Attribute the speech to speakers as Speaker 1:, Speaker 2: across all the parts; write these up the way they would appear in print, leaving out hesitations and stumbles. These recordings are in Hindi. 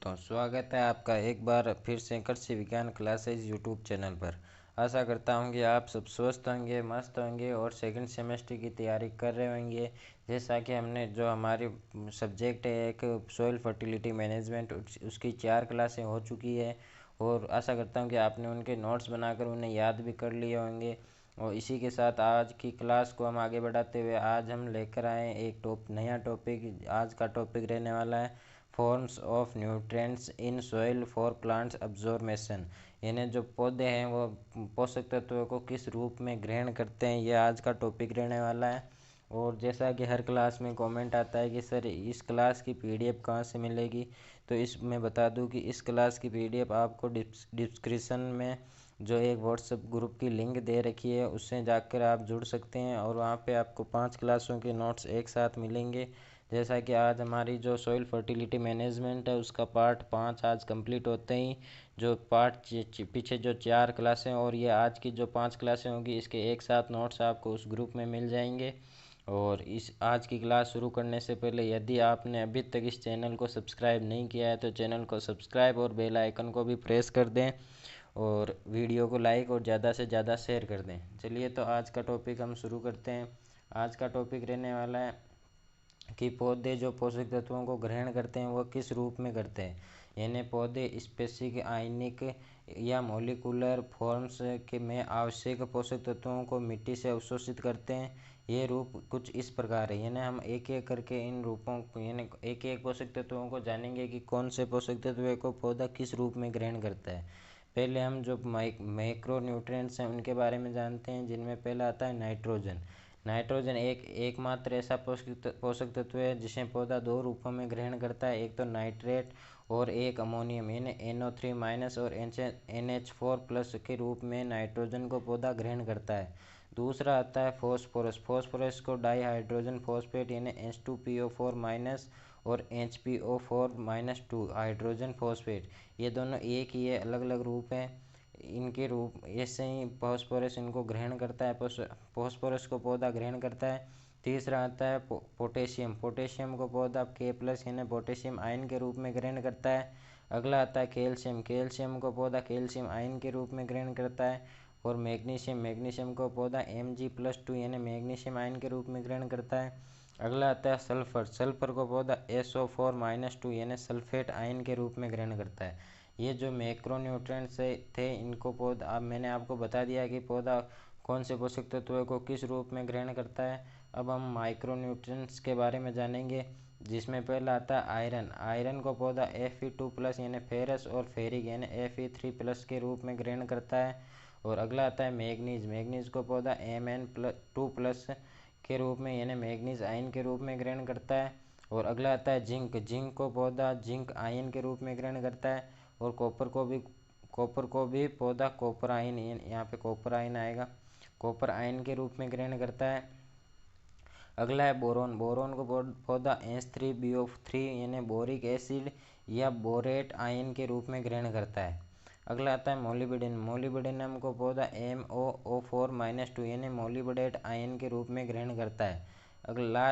Speaker 1: तो स्वागत है आपका एक बार फिर से कृषि विज्ञान क्लासेज यूट्यूब चैनल पर। आशा करता हूँ कि आप सब स्वस्थ होंगे, मस्त होंगे और सेकंड सेमेस्टर की तैयारी कर रहे होंगे। जैसा कि हमने जो हमारी सब्जेक्ट है एक सॉइल फर्टिलिटी मैनेजमेंट, उसकी 4 क्लासें हो चुकी है और आशा करता हूँ कि आपने उनके नोट्स बनाकर उन्हें याद भी कर लिए होंगे। और इसी के साथ आज की क्लास को हम आगे बढ़ाते हुए आज हम लेकर आए एक नया टॉपिक। आज का टॉपिक रहने वाला है forms of nutrients in soil for plants absorption. यानी जो पौधे हैं वो पोषक तत्वों को किस रूप में ग्रहण करते हैं, यह आज का टॉपिक रहने वाला है। और जैसा कि हर क्लास में कमेंट आता है कि सर इस क्लास की पीडीएफ कहाँ से मिलेगी, तो मैं बता दूं कि इस क्लास की पीडीएफ आपको डिस्क्रिप्शन में जो एक व्हाट्सएप ग्रुप की लिंक दे रखी है उससे जाकर आप जुड़ सकते हैं और वहाँ पे आपको 5 क्लासों के नोट्स एक साथ मिलेंगे। जैसा कि आज हमारी जो सॉइल फर्टिलिटी मैनेजमेंट है उसका पार्ट 5 आज कंप्लीट होते ही जो पार्ट पीछे जो 4 क्लासें और ये आज की जो 5 क्लासें होंगी इसके एक साथ नोट्स आपको उस ग्रुप में मिल जाएंगे। और इस आज की क्लास शुरू करने से पहले यदि आपने अभी तक इस चैनल को सब्सक्राइब नहीं किया है तो चैनल को सब्सक्राइब और बेल आइकन को भी प्रेस कर दें और वीडियो को लाइक और ज़्यादा से ज़्यादा शेयर कर दें। चलिए तो आज का टॉपिक हम शुरू करते हैं। आज का टॉपिक रहने वाला है कि पौधे जो पोषक तत्वों को ग्रहण करते हैं वो किस रूप में करते हैं। यानी पौधे स्पेसिफिक आयनिक या मॉलिक्यूलर फॉर्म्स के में आवश्यक पोषक तत्वों को मिट्टी से अवशोषित करते हैं। ये रूप कुछ इस प्रकार है। यानी हम एक एक करके इन रूपों यानी एक एक पोषक तत्वों को जानेंगे कि कौन से पोषक तत्व को पौधा किस रूप में ग्रहण करता है। पहले हम जो मैक्रो न्यूट्रिएंट्स हैं उनके बारे में जानते हैं, जिनमें पहला आता है नाइट्रोजन। नाइट्रोजन एकमात्र ऐसा पोषक तत्व है जिसे पौधा 2 रूपों में ग्रहण करता है, एक तो नाइट्रेट और एक अमोनियम यानी NO3 माइनस और NH4 प्लस के रूप में नाइट्रोजन को पौधा ग्रहण करता है। दूसरा आता है फॉस्फोरस। फॉस्फोरस को डाईहाइड्रोजन फॉस्फेट यानी H2PO4 माइनस और HPO4 माइनस 2 हाइड्रोजन फॉस्फेट, ये दोनों एक ही है, अलग अलग रूप हैं इनके रूप। ऐसे ही फॉस्फोरस इनको ग्रहण करता है, फॉस्फोरस को पौधा ग्रहण करता है। तीसरा आता है पोटेशियम। पोटेशियम को पौधा K+ यानी पोटेशियम आयन के रूप में ग्रहण करता है। अगला आता है कैल्शियम। कैल्शियम को पौधा कैल्शियम आयन के रूप में ग्रहण करता है। और मैग्नीशियम। मैग्नीशियम को पौधा Mg+2 यानी मैग्नीशियम आयन के रूप में ग्रहण करता है। अगला आता है सल्फर। सल्फर को पौधा SO4-2 यानी सल्फेट आयन के रूप में ग्रहण करता है। ये जो मैक्रोन्यूट्रिएंट्स थे इनको पौधा, अब मैंने आपको बता दिया कि पौधा कौन से पोषक तत्वों को किस रूप में ग्रहण करता है। अब हम माइक्रोन्यूट्रिएंट्स के बारे में जानेंगे, जिसमें पहला आता है आयरन। आयरन को पौधा Fe2+ यानी फेरस और फेरिक यानी Fe3+ के रूप में ग्रहण करता है। और अगला आता है मैग्नीज। मैग्नीज को पौधा Mn2+ के रूप में यानी मैग्नीज आयन के रूप में ग्रहण करता है। और अगला आता है जिंक। जिंक को पौधा जिंक आयन के रूप में ग्रहण करता है। और कॉपर को भी पौधा कॉपर आयन, यहाँ पे कॉपर आयन आएगा, कॉपर आयन के रूप में ग्रहण करता है। अगला है बोरोन। बोरोन को पौधा H3BO3 यानी बोरिक एसिड या बोरेट आयन के रूप में ग्रहण करता है। अगला आता है मोलिब्डेनम। मोलिब्डेनम को पौधा MoO4-2 यानी मोलिब्डेट आयन के रूप में ग्रहण करता है। अगला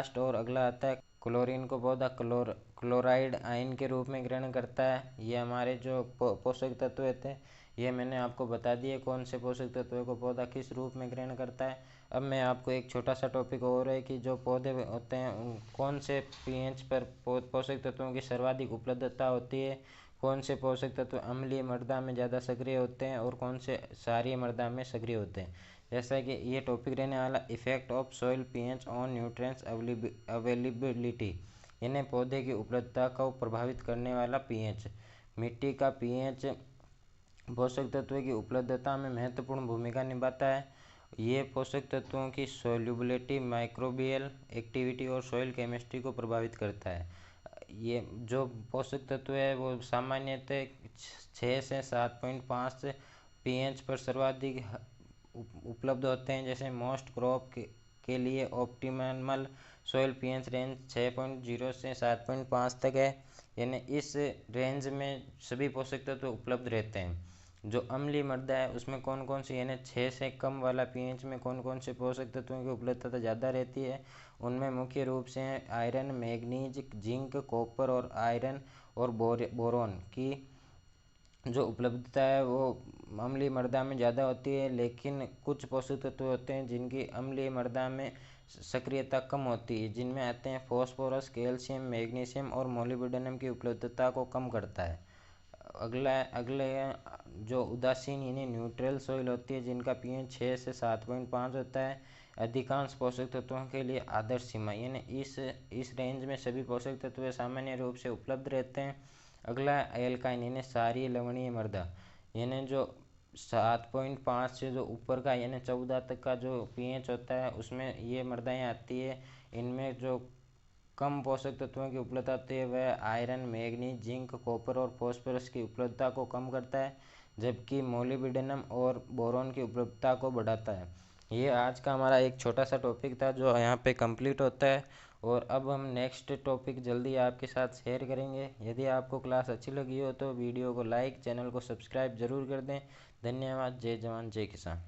Speaker 1: आता है क्लोरीन को पौधा क्लोराइड आयन के रूप में ग्रहण करता है। ये हमारे जो पोषक तत्व थे ये मैंने आपको बता दिए कौन से पोषक तत्वों को पौधा किस रूप में ग्रहण करता है। अब मैं आपको एक छोटा सा टॉपिक और है कि जो पौधे होते हैं उन कौन से pH पर पोषक तत्वों की सर्वाधिक उपलब्धता होती है, कौन से पोषक तत्व अम्लीय मृदा में ज़्यादा सक्रिय होते हैं और कौन से क्षारीय मृदा में सक्रिय होते हैं। जैसा कि ये टॉपिक रहने वाला effect of soil pH on nutrients availability, यानी पौधे की उपलब्धता को प्रभावित करने वाला pH। मिट्टी का pH पोषक तत्वों की उपलब्धता में महत्वपूर्ण भूमिका निभाता है। ये पोषक तत्वों की सोल्यूबिलिटी, माइक्रोबियल एक्टिविटी और सॉइल केमिस्ट्री को प्रभावित करता है। ये जो पोषक तत्व है वो सामान्यतः 6 से 7.5 pH पर सर्वाधिक उपलब्ध होते हैं। जैसे मोस्ट क्रॉप के लिए ऑप्टिमल सॉइल pH रेंज 6.0 से 7.5 तक है, यानी इस रेंज में सभी पोषक तत्व उपलब्ध रहते हैं। जो अम्लीय मृदा है उसमें कौन कौन सी यानी 6 से कम वाला pH में कौन कौन से पोषक तत्वों की उपलब्धता ज़्यादा रहती है, उनमें मुख्य रूप से आयरन, मैग्नीज, जिंक, कॉपर और आयरन और बोरोन की जो उपलब्धता है वो अम्लीय मृदा में ज़्यादा होती है, लेकिन कुछ पोषक तत्व होते हैं जिनकी अम्लीय मृदा में सक्रियता कम होती है, जिनमें आते हैं फॉस्फोरस, कैल्शियम, मैग्नीशियम और मोलिब्डेनम की उपलब्धता को कम करता है। अगले जो उदासीन यानी न्यूट्रल सॉइल होती है, जिनका पीएच 6 से 7.5 होता है, अधिकांश पोषक तत्वों के लिए आदर्श सीमा, यानी इस रेंज में सभी पोषक तत्व सामान्य रूप से उपलब्ध रहते हैं। अगला एल्काइन यानी क्षारीय लवणीय मृदा, यानी जो 7.5 से जो ऊपर का यानी 14 तक का जो पीएच होता है, उसमें ये मृदाएँ आती है। इनमें जो कम पोषक तत्वों की उपलब्धता होती है वह आयरन, मैग्नीज, जिंक, कॉपर और फास्फोरस की उपलब्धता को कम करता है, जबकि मोलिब्डेनम और बोरॉन की उपलब्धता को बढ़ाता है। ये आज का हमारा एक छोटा सा टॉपिक था जो यहाँ पे कंप्लीट होता है, और अब हम नेक्स्ट टॉपिक जल्दी आपके साथ शेयर करेंगे। यदि आपको क्लास अच्छी लगी हो तो वीडियो को लाइक, चैनल को सब्सक्राइब ज़रूर कर दें। धन्यवाद। जय जवान जय किसान।